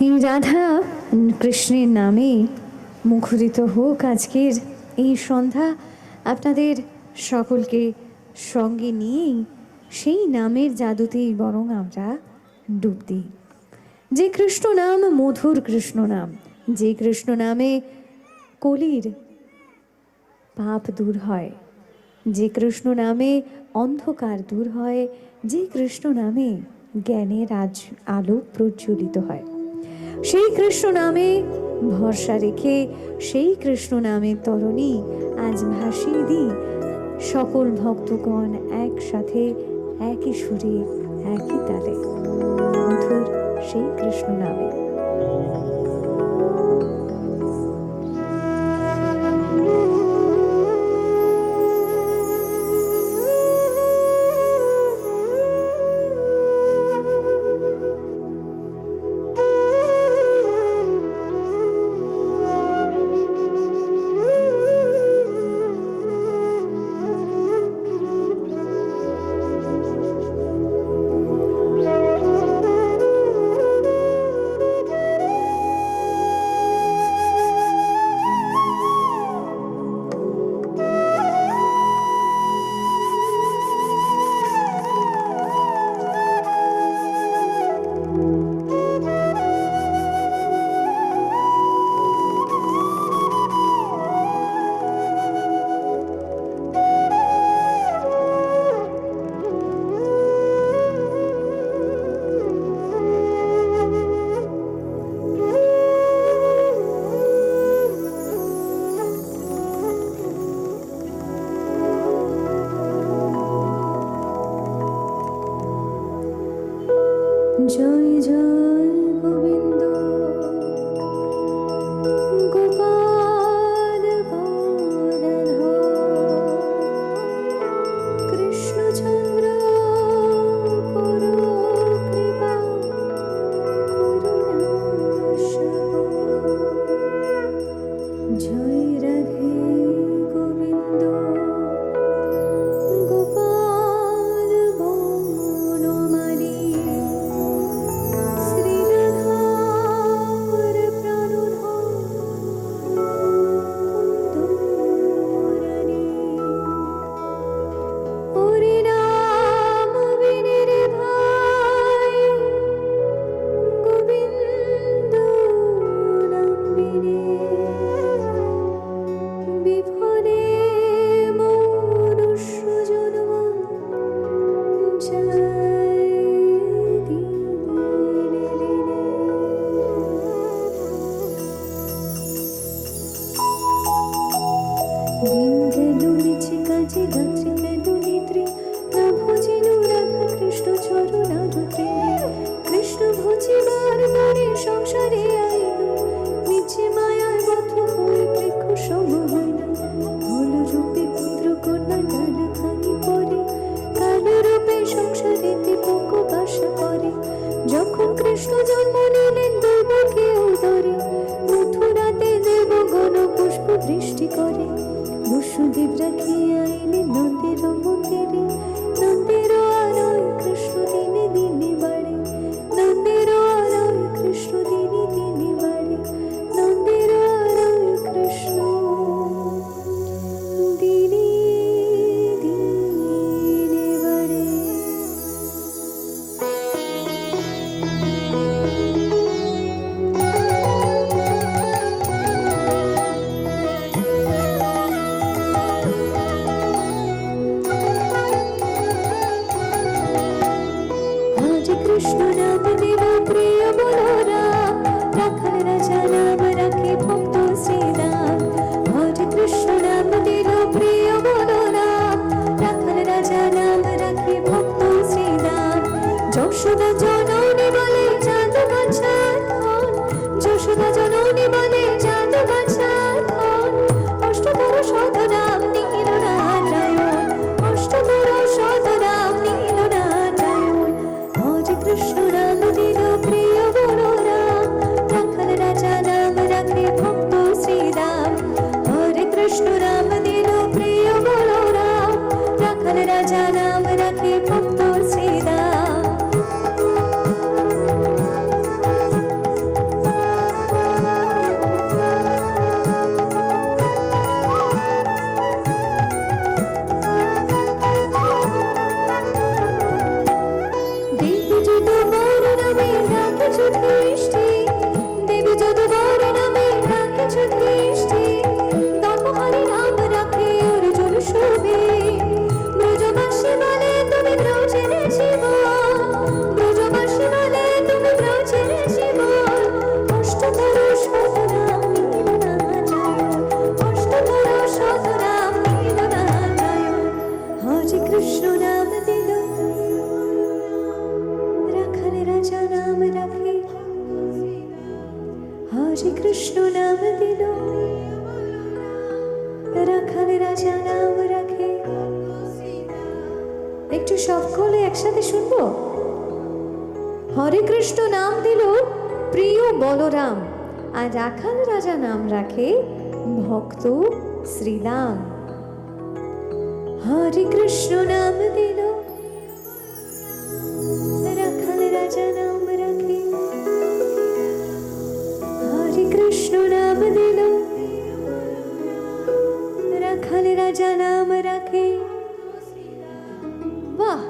এই রাধা কৃষ্ণের নামে মুখরিত হোক আজকের এই সন্ধ্যা। আপনাদের সকলকে সঙ্গে নিয়েই সেই নামের জাদুতেই বরং আমরা ডুব দিই। যে কৃষ্ণ নাম মধুর কৃষ্ণ নাম, যে কৃষ্ণ নামে কলির পাপ দূর হয়, যে কৃষ্ণ নামে অন্ধকার দূর হয়, যে কৃষ্ণ নামে জ্ঞানের আলো প্রজ্বলিত হয়, সেই কৃষ্ণ নামে ভরসা রেখে সেই কৃষ্ণ নামের তরণী আজ ভাসিয়ে দিই সকল ভক্তগণ একসাথে, একই সুরে, একই তালে, মধুর সেই কৃষ্ণ নামে। জয় জয় গোবিন্দ গোপাল বরধর কৃষ্ণচন্দ্র করো কৃপা করুণাসব। জয় রাধে গোবিন্দ গোপাল বনমালী যখন কৃষ্ণ জন্ম নিলেন দৈবকে উদরে, মথুরাতে দেবগণ পুষ্প বৃষ্টি করে, বসুদেব রাখিয়া আইলেন নন্দের মন্দিরে, নন্দের আলোয় কৃষ্ণ দিনে দিনে বাড়ে, নন্দের আলোয় কৃষ্ণ দিনে দিনে হরে কৃষ্ণ নাম দিল রাখাল রাজা নাম রাখে। একটু সকলে একসাথে শুনবো। হরে কৃষ্ণ নাম দিল প্রিয় বলরাম, আর রাখাল রাজা নাম রাখে ভক্ত শ্রীরাম। হরে কৃষ্ণ নাম দিল